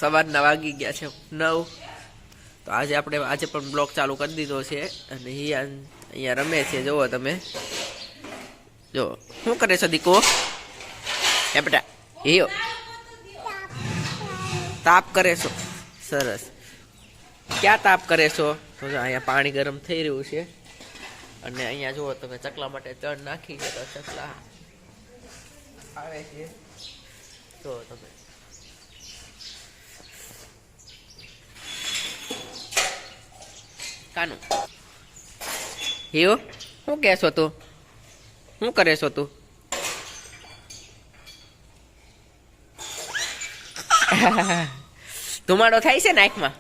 સવારના વાગી ગયા છે 9. તો આજે પણ બ્લોગ ચાલુ કરી દીધો છે અને અહીંયા રમે છે. જુઓ તમે, જો શું કરે છો દીકો? એ બેટા હિયો તાપ કરે છો? સરસ. ક્યાં તાપ કરે છો? તો અહીંયા પાણી ગરમ થઈ રહ્યું છે અને અહીંયા જુઓ તમે ચકલા માટે ચણ નાખી છે. તો ચકલા આવે છે. જો તમે કાનું હિયો શું કહેશો તું? શું કરે છો તું? ધુમાડો થાય છે ને આંખમાં?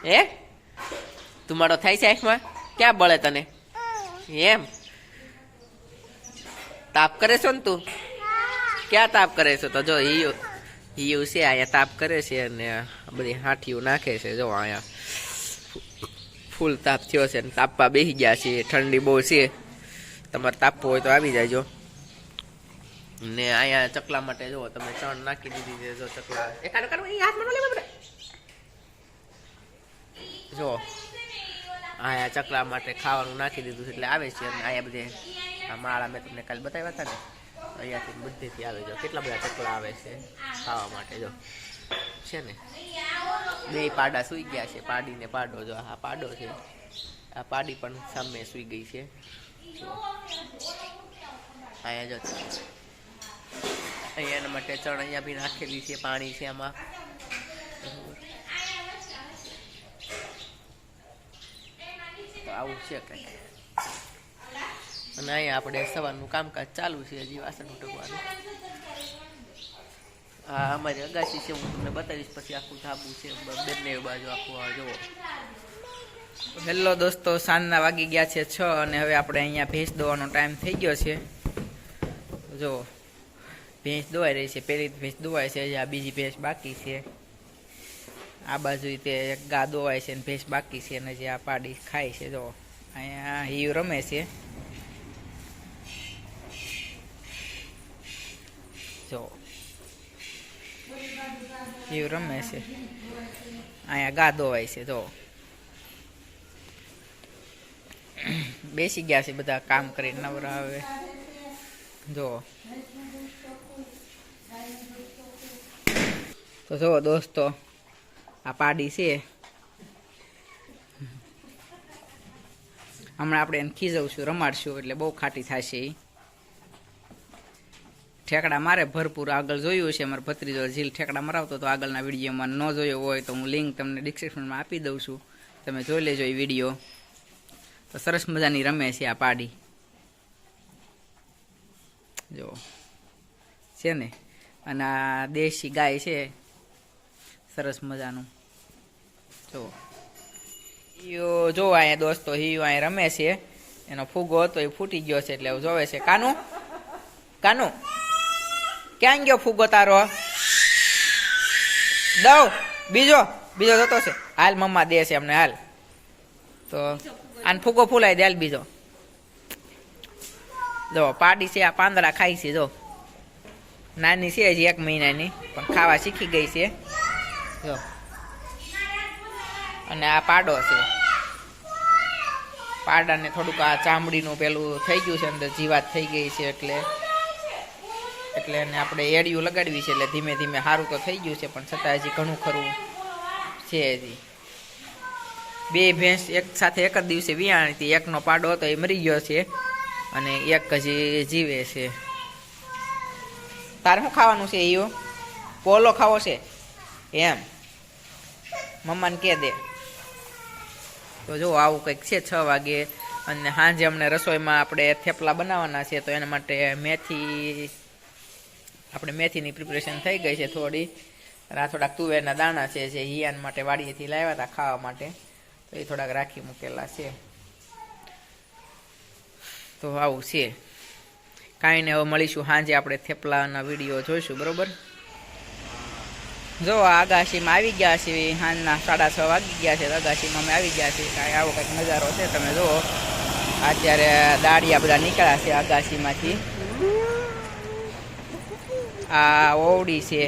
હે ધુમાડો થાય છે આંખમાં? ક્યાં બળે તને? એમ તાપ કરે છો ને તું? ક્યાં તાપ કરે છો? તો જો હિયું છે અહીંયા તાપ કરે છે અને બધી હાંઠિયું નાખે છે. જો અહીંયા ફૂલ તાપ થયો છે, તાપવા બેસી ગયા છે. ઠંડી બહુ છે, તમારે તાપવું હોય તો આવી જાયજો. ને અહીંયા ચકલા માટે જો તમે ચણ નાખી દીધી છે. જો ચકલા જો અહીંયા ચકલા માટે ખાવાનું નાખી દીધું છે એટલે આવે છે. અને અહીંયા બધે આ માળા મેં તમને કાલે બતાવ્યા હતા ને, અહીંયાથી બધેથી આવે. જો કેટલા બધા ચકલા આવે છે ખાવા માટે. જો છે ને બે પાડા સુઈ ગયા છે, પાડી ને પાડો. જો આ પાડો છે, આ પાડી પણ સામે સુઈ ગઈ છે. અહીંયા જો અહીંયા એના માટે ચણ અહીંયા બી નાખેલી છે, પાણી છે આમાં. તો આવું છે કંઈક. અને અહીંયા આપણે સવારનું કામકાજ ચાલુ છે, હજી વાસણ ઉટકવાનું. હા અમારી અગાસી છે, હું તમને બતાવીશ પછી. આખું ધાબુ છે બંને બાજુ આખું. આ જુઓ. હેલો દોસ્તો, સાંજના વાગી ગયા છે 6 અને હવે આપણે અહીંયા ભેંસ દોવાનો ટાઈમ થઈ ગયો છે. જો ભેંસ દોવાઈ રહી છે. પહેલી ભેંસ દોવાય છે, આ બીજી ભેંસ બાકી છે. આ બાજુ તે એક ગા દોવાય છે અને ભેંસ બાકી છે. અને જે આ પાડી ખાય છે. જો અહીંયા હિયું રમે છે. જો હિયું રમે છે. અહીંયા ગા દોવાય છે. જો બેસી ગયા છે બધા કામ કરીને નવરા. હવે જો તો જુઓ દોસ્તો, આ પાડી છે. હમણાં આપણે એને ખીજવશું, રમાડશું એટલે બહુ ખાટી થશે. એ ઠેકડા મારે ભરપૂર. આગળ જોયું છે મારા ભત્રીજો ઝીલ ઠેકડા મરાવતો તો, આગળના વિડીયોમાં ન જોયો હોય તો હું લિંક તમને ડિસ્ક્રિપ્શનમાં આપી દઉં છું, તમે જોઈ લેજો એ વિડીયો. તો સરસ મજાની રમે છે આ પાડી. જો છે ને. અને આ દેશી ગાય છે, સરસ મજાનું. જો અહીંયા દોસ્તો હિયું અહીંયા રમે છે. એનો ફૂગો હતો એ ફૂટી ગયો છે એટલે જોવે છે. કાનું કાનું ક્યાં ગયો ફૂગો તારો? દઉં બીજો જતો છે. હાલ મમ્મા દે છે અમને. હાલ તો આને ફૂગો ફૂલાઈ દે. હાલ બીજો. જો પાડી છે, આ પાંદડા ખાઈ છે. જો નાની છે હજી 1 મહિનાની, પણ ખાવા શીખી ગઈ છે. જો અને આ પાડો છે. પાડાને થોડુંક આ ચામડીનું પેલું થઈ ગયું છે, અંદર જીવાત થઈ ગઈ છે એટલે એને આપણે એડિયું લગાડવી છે. એટલે ધીમે ધીમે સારું તો થઈ ગયું છે, પણ છતાં હજી ઘણું ખરું છે. હજી 2 ભેંસ એક સાથે એક જ દિવસે વિયાણી હતી. એકનો પાડો હતો એ મરી ગયો છે અને એક હજી જીવે છે. તારે શું ખાવાનું છે? ઈયો પોલો ખાવો છે એમ? મમ્માને કહે દે. તો જો આવું કંઈક છે 6 વાગે. અને સાંજે અમને રસોઈમાં આપણે થેપલા બનાવવાના છે, તો એના માટે મેથીની પ્રિપરેશન થઈ ગઈ છે થોડી. અને આ થોડાક તુવેરના દાણા છે જે હિયાન માટે વાડીએથી લાવ્યા હતા ખાવા માટે, તો એ થોડાક રાખી મૂકેલા છે. તો આવું છે. કાંઈ ને હવે મળીશું સાંજે, આપણે થેપલાના વિડીયો જોઈશું. બરોબર. જો આગાશીમાં આવી ગયા છે. સાંજના 6:30 વાગી ગયા છે. આગાશીમાં અમે આવી ગયા છીએ. કાંઈ આવો કંઈક નજારો છે. તમે જુઓ અત્યારે દાળિયા બધા નીકળ્યા છે આગાશીમાંથી. આ ઓવડી છે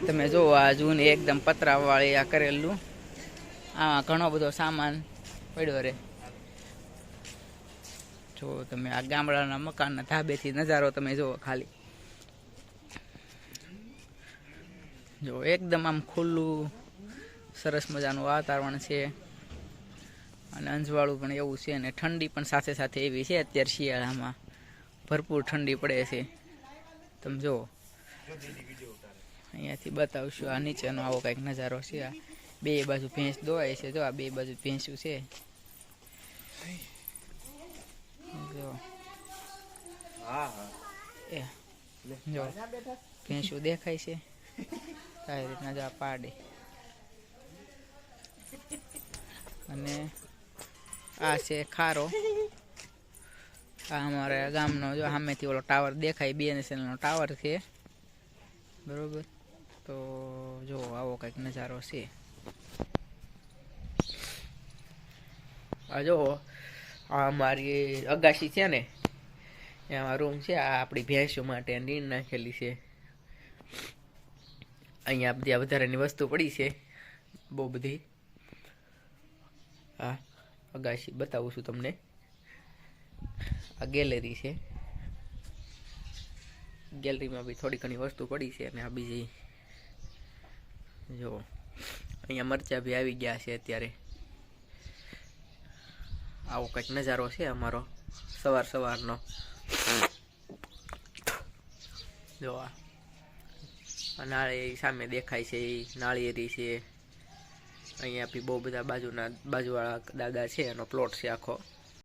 તમે જુઓ આ જૂની એકદમ પતરાવાળી આ કરેલું, આમાં ઘણો બધો સામાન પડ્યો રે. જો તમે આ ગામડાના મકાનના ધાબેથી નજારો તમે જુઓ ખાલી. જો એકદમ આમ ખુલ્લું સરસ મજાનું વાતાવરણ છે અને અંજવાળું પણ એવું છે અને ઠંડી પણ સાથે સાથે એવી છે. અત્યારે શિયાળામાં ભરપૂર ઠંડી પડે છે. તમે જુઓ અહીંયાથી બતાવશું આ નીચેનો આવો કંઈક નજારો છે. આ બે બાજુ ભેંસ દોવાય છે. જો આ બે બાજુ ભેંસું છે. જો જો ભેંસું દેખાય છે આવી રીતના. જો આ પાડે અને આ છે ખારો. આ અમારા ગામનો જો સામેથી ઓલો ટાવર દેખાય, BNSNL નો ટાવર છે, બરોબર. તો જો આવો કંઈક નજારો છે. આ જો આ અમારી અગાશી છે ને, એમાં રૂમ છે. આ આપણી ભેંસો માટે નીર નાખેલી છે. અહીંયા બધી વધારાની વસ્તુ પડી છે બહુ બધી. હા, અગાશી બતાવું છું તમને. આ ગેલેરી છે. ગેલેરીમાં બી થોડી ઘણી વસ્તુ પડી છે. અને આ બીજી જો અહીંયા મરચાં બી આવી ગયા છે અત્યારે. આવો કંઈક નજારો છે અમારો સવારનો. જો આ નાળિયેરી સામે દેખાય છે, એ નાળિયેરી છે. અહીંયા બી બહુ બધા બાજુવાળા દાદા છે, એનો પ્લોટ છે આખો.